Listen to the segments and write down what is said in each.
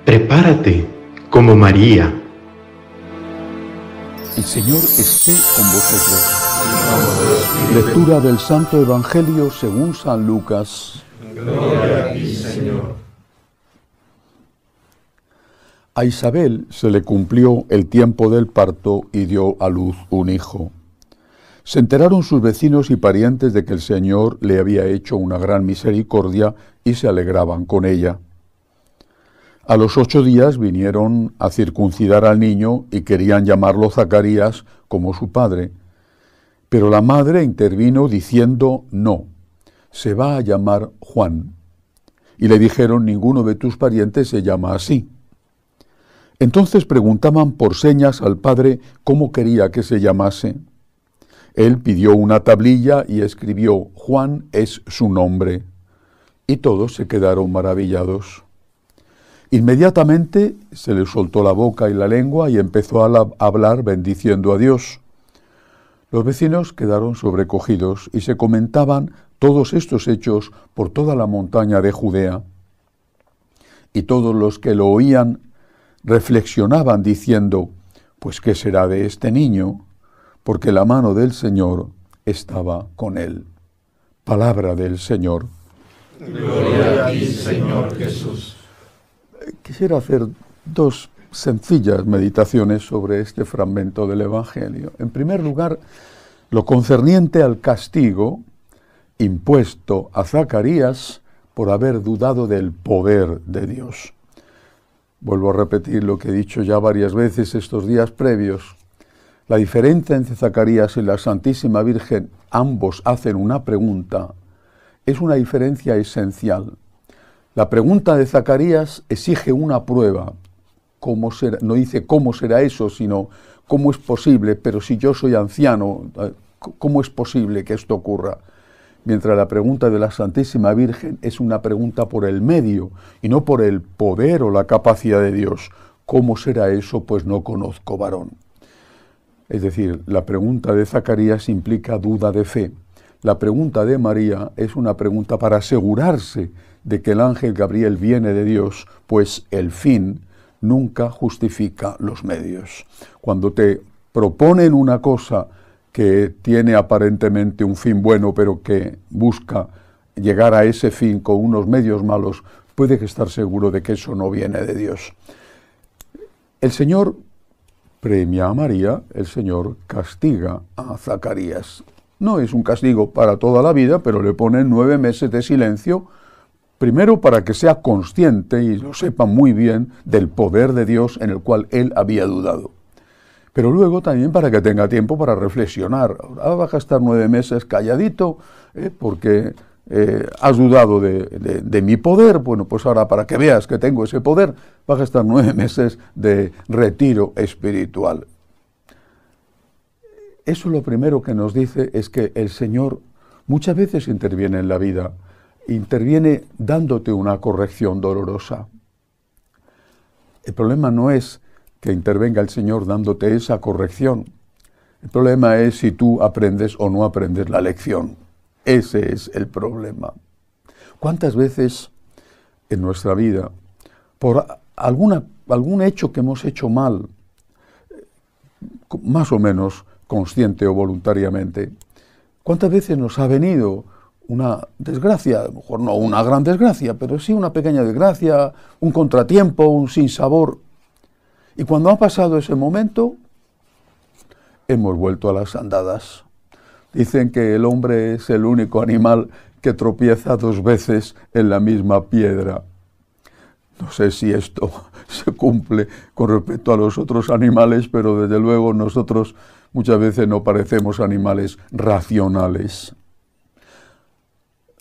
Prepárate como María. El Señor esté con vosotros. Lectura del Santo Evangelio según San Lucas. Gloria a ti, Señor. A Isabel se le cumplió el tiempo del parto y dio a luz un hijo. Se enteraron sus vecinos y parientes de que el Señor le había hecho una gran misericordia y se alegraban con ella. A los 8 días vinieron a circuncidar al niño y querían llamarlo Zacarías como su padre. Pero la madre intervino diciendo: no, se va a llamar Juan. Y le dijeron: ninguno de tus parientes se llama así. Entonces preguntaban por señas al padre cómo quería que se llamase. Él pidió una tablilla y escribió: Juan es su nombre. Y todos se quedaron maravillados. Inmediatamente se le soltó la boca y la lengua y empezó a hablar bendiciendo a Dios. Los vecinos quedaron sobrecogidos y se comentaban todos estos hechos por toda la montaña de Judea. Y todos los que lo oían reflexionaban diciendo: pues ¿qué será de este niño? Porque la mano del Señor estaba con él. Palabra del Señor. Gloria a ti, Señor Jesús. Quisiera hacer 2 sencillas meditaciones sobre este fragmento del Evangelio. En primer lugar, lo concerniente al castigo impuesto a Zacarías por haber dudado del poder de Dios. Vuelvo a repetir lo que he dicho ya varias veces estos días previos. La diferencia entre Zacarías y la Santísima Virgen, ambos hacen una pregunta, es una diferencia esencial. La pregunta de Zacarías exige una prueba. ¿Cómo será? No dice cómo será eso, sino cómo es posible, pero si yo soy anciano, ¿cómo es posible que esto ocurra? Mientras la pregunta de la Santísima Virgen es una pregunta por el medio y no por el poder o la capacidad de Dios. ¿Cómo será eso? Pues no conozco varón. Es decir, la pregunta de Zacarías implica duda de fe. La pregunta de María es una pregunta para asegurarse de que el ángel Gabriel viene de Dios, pues el fin nunca justifica los medios. Cuando te proponen una cosa que tiene aparentemente un fin bueno, pero que busca llegar a ese fin con unos medios malos, puede estar seguro de que eso no viene de Dios. El Señor premia a María, el Señor castiga a Zacarías. No es un castigo para toda la vida, pero le ponen 9 meses de silencio, primero para que sea consciente y lo sepa muy bien del poder de Dios en el cual él había dudado. Pero luego también para que tenga tiempo para reflexionar. Ahora vas a estar 9 meses calladito porque has dudado de mi poder. Bueno, pues ahora para que veas que tengo ese poder, vas a estar 9 meses de retiro espiritual. Eso lo primero que nos dice es que el Señor muchas veces interviene en la vida, interviene dándote una corrección dolorosa. El problema no es que intervenga el Señor dándote esa corrección. El problema es si tú aprendes o no aprendes la lección. Ese es el problema. ¿Cuántas veces en nuestra vida, por algún hecho que hemos hecho mal, más o menos consciente o voluntariamente, cuántas veces nos ha venido una desgracia, a lo mejor no una gran desgracia, pero sí una pequeña desgracia, un contratiempo, un sinsabor? Y cuando ha pasado ese momento, hemos vuelto a las andadas. Dicen que el hombre es el único animal que tropieza 2 veces en la misma piedra. No sé si esto se cumple con respecto a los otros animales, pero desde luego nosotros muchas veces no parecemos animales racionales.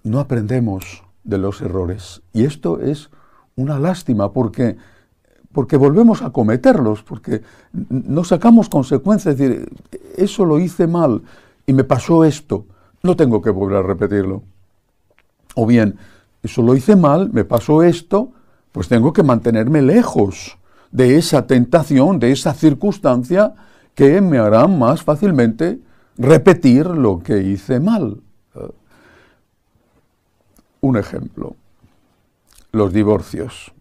No aprendemos de los errores. Y esto es una lástima porque volvemos a cometerlos, porque no sacamos consecuencias. Es decir, eso lo hice mal y me pasó esto, no tengo que volver a repetirlo. O bien, eso lo hice mal, me pasó esto, pues tengo que mantenerme lejos de esa tentación, de esa circunstancia que me hará más fácilmente repetir lo que hice mal. Un ejemplo, los divorcios.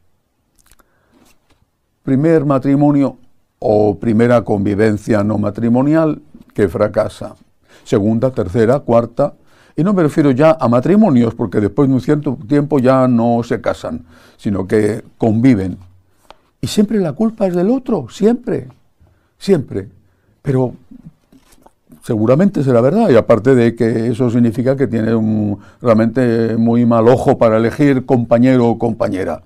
primer matrimonio o primera convivencia no matrimonial que fracasa. Segunda, tercera, cuarta. Y no me refiero ya a matrimonios, porque después de un cierto tiempo ya no se casan, sino que conviven. Y siempre la culpa es del otro, siempre, siempre. Pero seguramente será verdad, y aparte de que eso significa que tiene realmente muy mal ojo para elegir compañero o compañera.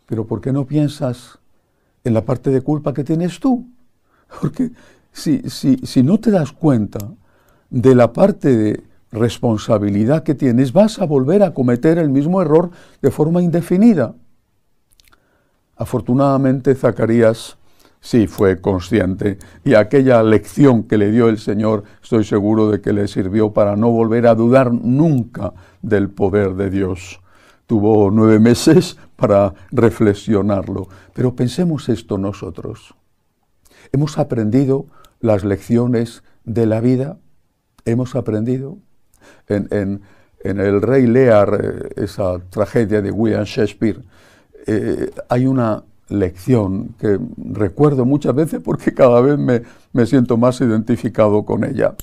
Pero ¿por qué no piensas en la parte de culpa que tienes tú? Porque si no te das cuenta de la parte de responsabilidad que tienes, vas a volver a cometer el mismo error de forma indefinida. Afortunadamente Zacarías sí fue consciente, y aquella lección que le dio el Señor, estoy seguro de que le sirvió para no volver a dudar nunca del poder de Dios. Tuvo 9 meses para reflexionarlo. Pero pensemos esto nosotros. ¿Hemos aprendido las lecciones de la vida? ¿Hemos aprendido? En El Rey Lear, esa tragedia de William Shakespeare, hay una lección que recuerdo muchas veces porque cada vez me siento más identificado con ella.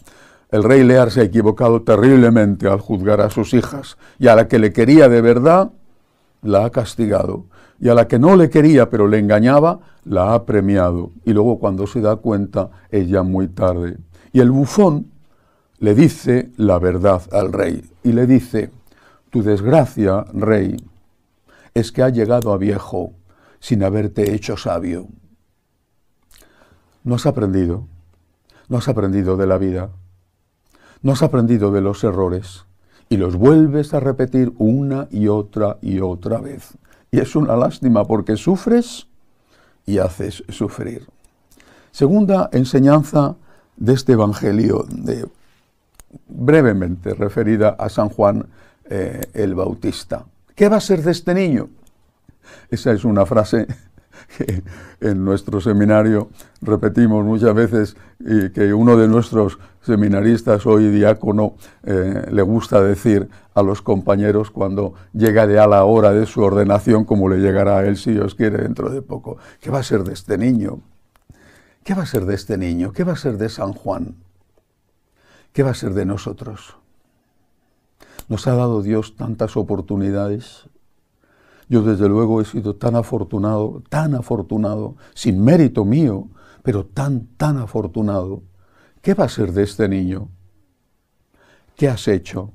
El rey Lear se ha equivocado terriblemente al juzgar a sus hijas, y a la que le quería de verdad la ha castigado, y a la que no le quería pero le engañaba la ha premiado, y luego cuando se da cuenta es ya muy tarde. Y el bufón le dice la verdad al rey, y le dice: tu desgracia, rey, es que has llegado a viejo sin haberte hecho sabio. No has aprendido de la vida, no has aprendido de los errores, y los vuelves a repetir una y otra vez. Y es una lástima porque sufres y haces sufrir. Segunda enseñanza de este Evangelio, brevemente referida a San Juan el Bautista. ¿Qué va a ser de este niño? Esa es una frase que en nuestro seminario repetimos muchas veces, y que uno de nuestros seminaristas, hoy diácono, le gusta decir a los compañeros cuando llega ya la hora de su ordenación, como le llegará a él si Dios quiere dentro de poco. ¿Qué va a ser de este niño? ¿Qué va a ser de este niño? ¿Qué va a ser de San Juan? ¿Qué va a ser de nosotros? Nos ha dado Dios tantas oportunidades. Yo desde luego he sido tan afortunado, sin mérito mío, pero tan afortunado. ¿Qué va a ser de este niño? ¿Qué has hecho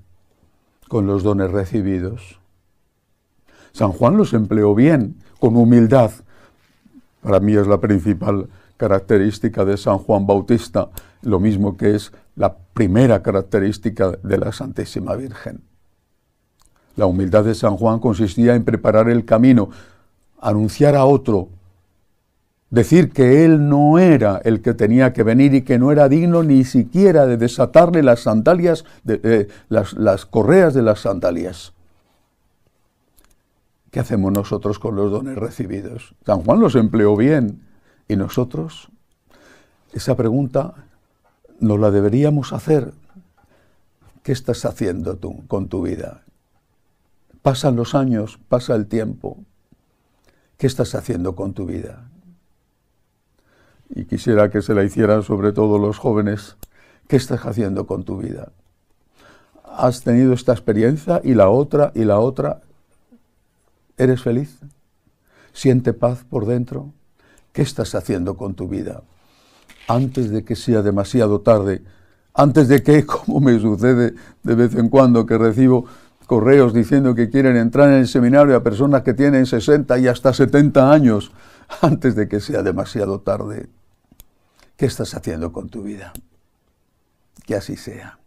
con los dones recibidos? San Juan los empleó bien, con humildad. Para mí es la principal característica de San Juan Bautista, lo mismo que es la primera característica de la Santísima Virgen. La humildad de San Juan consistía en preparar el camino, anunciar a otro, decir que él no era el que tenía que venir y que no era digno ni siquiera de desatarle las sandalias, las correas de las sandalias. ¿Qué hacemos nosotros con los dones recibidos? San Juan los empleó bien, ¿y nosotros? Esa pregunta nos la deberíamos hacer. ¿Qué estás haciendo tú con tu vida? Pasan los años, pasa el tiempo. ¿Qué estás haciendo con tu vida? Y quisiera que se la hicieran sobre todo los jóvenes. ¿Qué estás haciendo con tu vida? ¿Has tenido esta experiencia y la otra y la otra? ¿Eres feliz? ¿Siente paz por dentro? ¿Qué estás haciendo con tu vida? Antes de que sea demasiado tarde, antes de que, como me sucede de vez en cuando, que recibo correos diciendo que quieren entrar en el seminario a personas que tienen 60 y hasta 70 años, antes de que sea demasiado tarde. ¿Qué estás haciendo con tu vida? Que así sea.